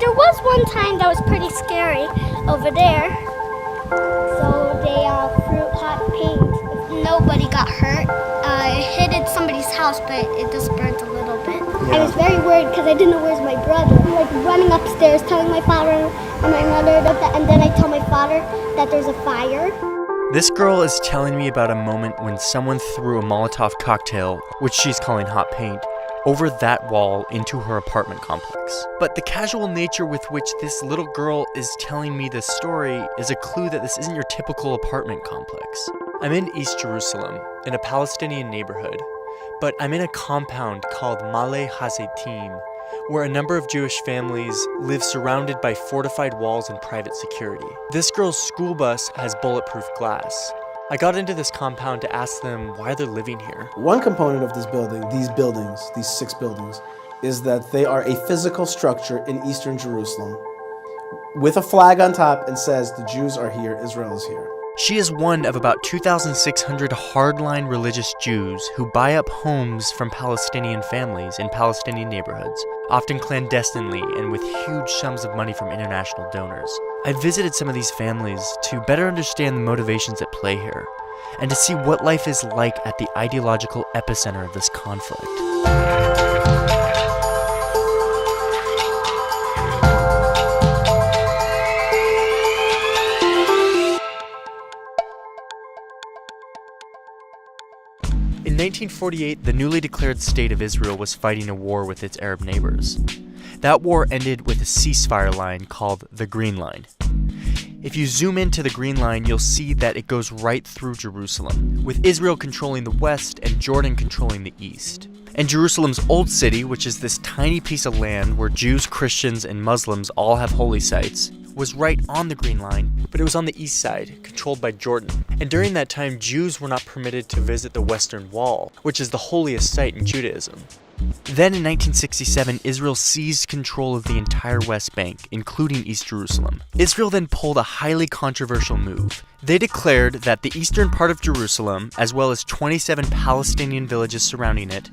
There was one time that was pretty scary over there. So they threw hot paint. Nobody got hurt. It hit somebody's house, but it just burnt a little bit. Yeah. I was very worried because I didn't know where's my brother. I'm like running upstairs, telling my father and my mother and then I tell my father that there's a fire. This girl is telling me about a moment when someone threw a Molotov cocktail, which she's calling hot paint, over that wall into her apartment complex. But the casual nature with which this little girl is telling me this story is a clue that this isn't your typical apartment complex. I'm in East Jerusalem, in a Palestinian neighborhood, but I'm in a compound called Male Hazetim, where a number of Jewish families live surrounded by fortified walls and private security. This girl's school bus has bulletproof glass. I got into this compound to ask them why they're living here. One component of this building, these 6 buildings, is that they are a physical structure in eastern Jerusalem with a flag on top and says the Jews are here, Israel is here. She is one of about 2,600 hardline religious Jews who buy up homes from Palestinian families in Palestinian neighborhoods, often clandestinely and with huge sums of money from international donors. I visited some of these families to better understand the motivations at play here, and to see what life is like at the ideological epicenter of this conflict. In 1948, the newly declared state of Israel was fighting a war with its Arab neighbors. That war ended with a ceasefire line called the Green Line. If you zoom into the Green Line, you'll see that it goes right through Jerusalem, with Israel controlling the west and Jordan controlling the east. And Jerusalem's Old City, which is this tiny piece of land where Jews, Christians, and Muslims all have holy sites, was right on the Green Line, but it was on the east side, controlled by Jordan. And during that time, Jews were not permitted to visit the Western Wall, which is the holiest site in Judaism. Then in 1967, Israel seized control of the entire West Bank, including East Jerusalem. Israel then pulled a highly controversial move. They declared that the eastern part of Jerusalem, as well as 27 Palestinian villages surrounding it,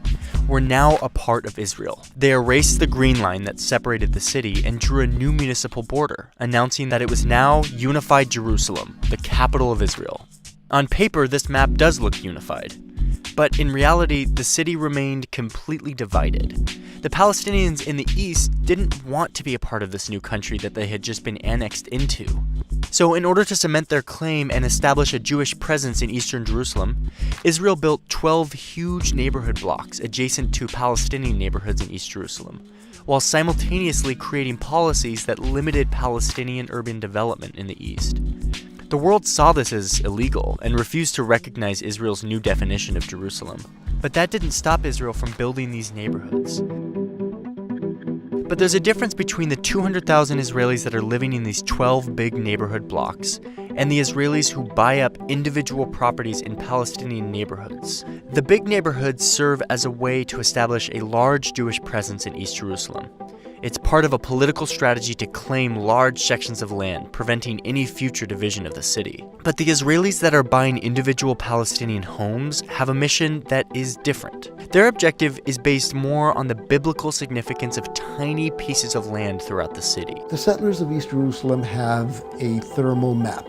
were now a part of Israel. They erased the Green Line that separated the city and drew a new municipal border, announcing that it was now unified Jerusalem, the capital of Israel. On paper, this map does look unified. But in reality, the city remained completely divided. The Palestinians in the east didn't want to be a part of this new country that they had just been annexed into. So in order to cement their claim and establish a Jewish presence in eastern Jerusalem, Israel built 12 huge neighborhood blocks adjacent to Palestinian neighborhoods in East Jerusalem, while simultaneously creating policies that limited Palestinian urban development in the east. The world saw this as illegal and refused to recognize Israel's new definition of Jerusalem. But that didn't stop Israel from building these neighborhoods. But there's a difference between the 200,000 Israelis that are living in these 12 big neighborhood blocks and the Israelis who buy up individual properties in Palestinian neighborhoods. The big neighborhoods serve as a way to establish a large Jewish presence in East Jerusalem. It's part of a political strategy to claim large sections of land, preventing any future division of the city. But the Israelis that are buying individual Palestinian homes have a mission that is different. Their objective is based more on the biblical significance of tiny pieces of land throughout the city. The settlers of East Jerusalem have a thermal map.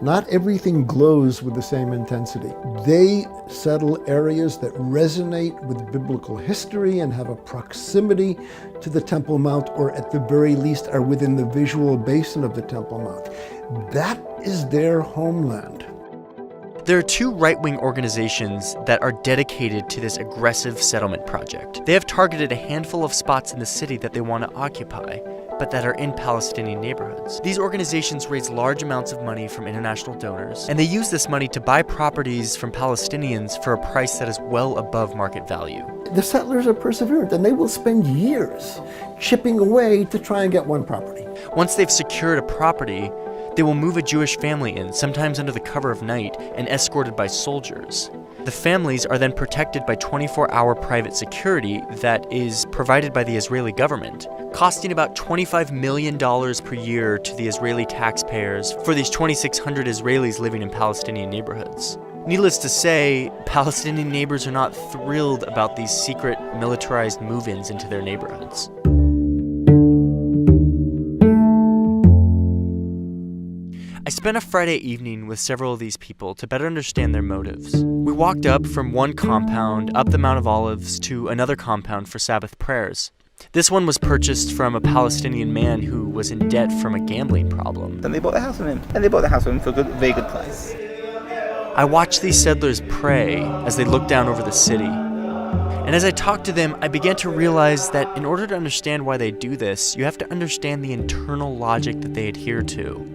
Not everything glows with the same intensity. They settle areas that resonate with biblical history and have a proximity to the Temple Mount, or at the very least are within the visual basin of the Temple Mount. That is their homeland. There are 2 right-wing organizations that are dedicated to this aggressive settlement project. They have targeted a handful of spots in the city that they want to occupy, but that are in Palestinian neighborhoods. These organizations raise large amounts of money from international donors, and they use this money to buy properties from Palestinians for a price that is well above market value. The settlers are perseverant, and they will spend years chipping away to try and get one property. Once they've secured a property, they will move a Jewish family in, sometimes under the cover of night, and escorted by soldiers. The families are then protected by 24-hour private security that is provided by the Israeli government, costing about $25 million per year to the Israeli taxpayers for these 2,600 Israelis living in Palestinian neighborhoods. Needless to say, Palestinian neighbors are not thrilled about these secret militarized move-ins into their neighborhoods. spent a Friday evening with several of these people to better understand their motives. We walked up from one compound, up the Mount of Olives, to another compound for Sabbath prayers. This one was purchased from a Palestinian man who was in debt from a gambling problem. Then they bought the house from him. And they bought the house from him for a very good price. I watched these settlers pray as they looked down over the city. And as I talked to them, I began to realize that in order to understand why they do this, you have to understand the internal logic that they adhere to.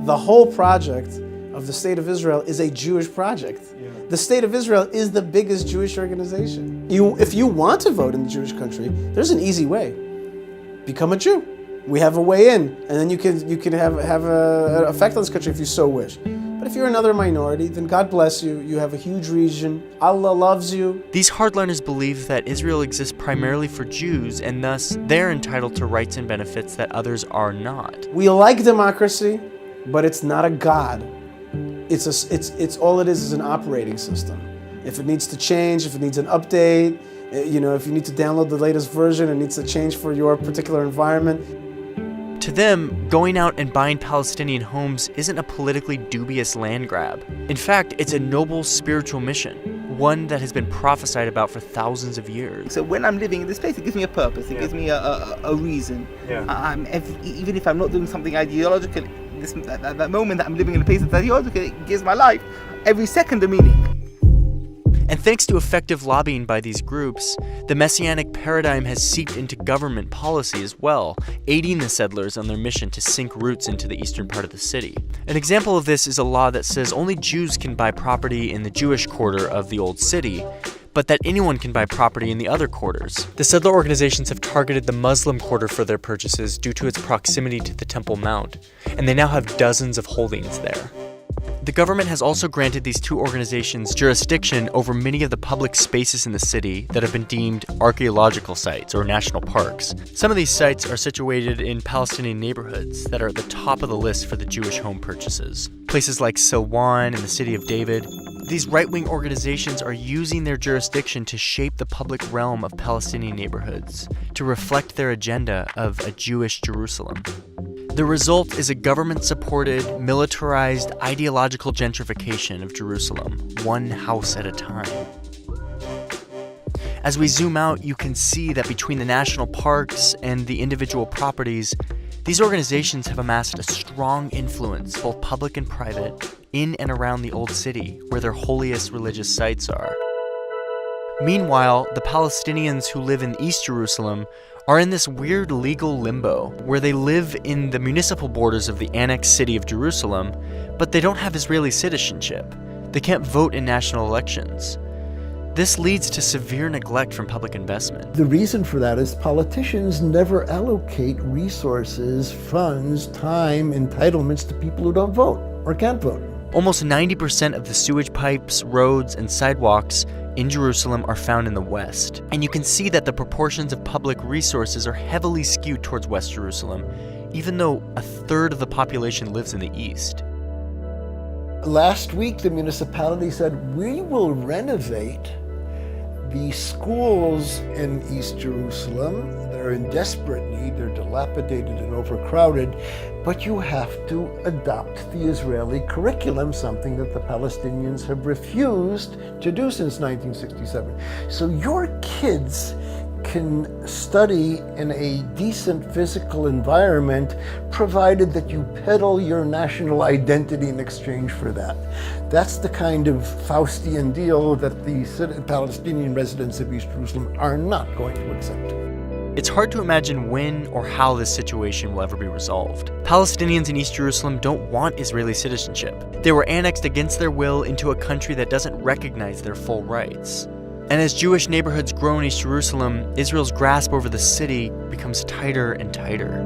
The whole project of the State of Israel is a Jewish project. The State of Israel is the biggest Jewish organization. If you want to vote in the Jewish country, there's an easy way. Become a Jew. We have a way in, and then you can have an effect on this country if you so wish. But if you're another minority, then God bless you. You have a huge region. Allah loves you. These hardliners believe that Israel exists primarily for Jews, and thus they're entitled to rights and benefits that others are not. We like democracy, but it's not a God. It's all it is an operating system. If it needs to change, if it needs an update, if you need to download the latest version, it needs to change for your particular environment. To them, going out and buying Palestinian homes isn't a politically dubious land grab. In fact, it's a noble spiritual mission, one that has been prophesied about for thousands of years. So when I'm living in this place, it gives me a purpose, it gives me a reason. Yeah. Even if I'm not doing something ideological, that moment that I'm living in a place that's ideological, it gives my life every second a meaning. And thanks to effective lobbying by these groups, the Messianic paradigm has seeped into government policy as well, aiding the settlers on their mission to sink roots into the eastern part of the city. An example of this is a law that says only Jews can buy property in the Jewish quarter of the old city, but that anyone can buy property in the other quarters. The settler organizations have targeted the Muslim quarter for their purchases due to its proximity to the Temple Mount, and they now have dozens of holdings there. The government has also granted these two organizations jurisdiction over many of the public spaces in the city that have been deemed archaeological sites or national parks. Some of these sites are situated in Palestinian neighborhoods that are at the top of the list for the Jewish home purchases. Places like Silwan and the city of David. These right-wing organizations are using their jurisdiction to shape the public realm of Palestinian neighborhoods, to reflect their agenda of a Jewish Jerusalem. The result is a government-supported, militarized, ideological gentrification of Jerusalem, one house at a time. As we zoom out, you can see that between the national parks and the individual properties, these organizations have amassed a strong influence, both public and private, in and around the Old City, where their holiest religious sites are. Meanwhile, the Palestinians who live in East Jerusalem are in this weird legal limbo, where they live in the municipal borders of the annexed city of Jerusalem, but they don't have Israeli citizenship. They can't vote in national elections. This leads to severe neglect from public investment. The reason for that is politicians never allocate resources, funds, time, entitlements to people who don't vote or can't vote. Almost 90% of the sewage pipes, roads, and sidewalks in Jerusalem are found in the west. And you can see that the proportions of public resources are heavily skewed towards West Jerusalem, even though a third of the population lives in the east. Last week, the municipality said, we will renovate the schools in East Jerusalem. They're in desperate need, they're dilapidated and overcrowded, but you have to adopt the Israeli curriculum, something that the Palestinians have refused to do since 1967. So your kids can study in a decent physical environment, provided that you peddle your national identity in exchange for that. That's the kind of Faustian deal that the Palestinian residents of East Jerusalem are not going to accept. It's hard to imagine when or how this situation will ever be resolved. Palestinians in East Jerusalem don't want Israeli citizenship. They were annexed against their will into a country that doesn't recognize their full rights. And as Jewish neighborhoods grow in East Jerusalem, Israel's grasp over the city becomes tighter and tighter.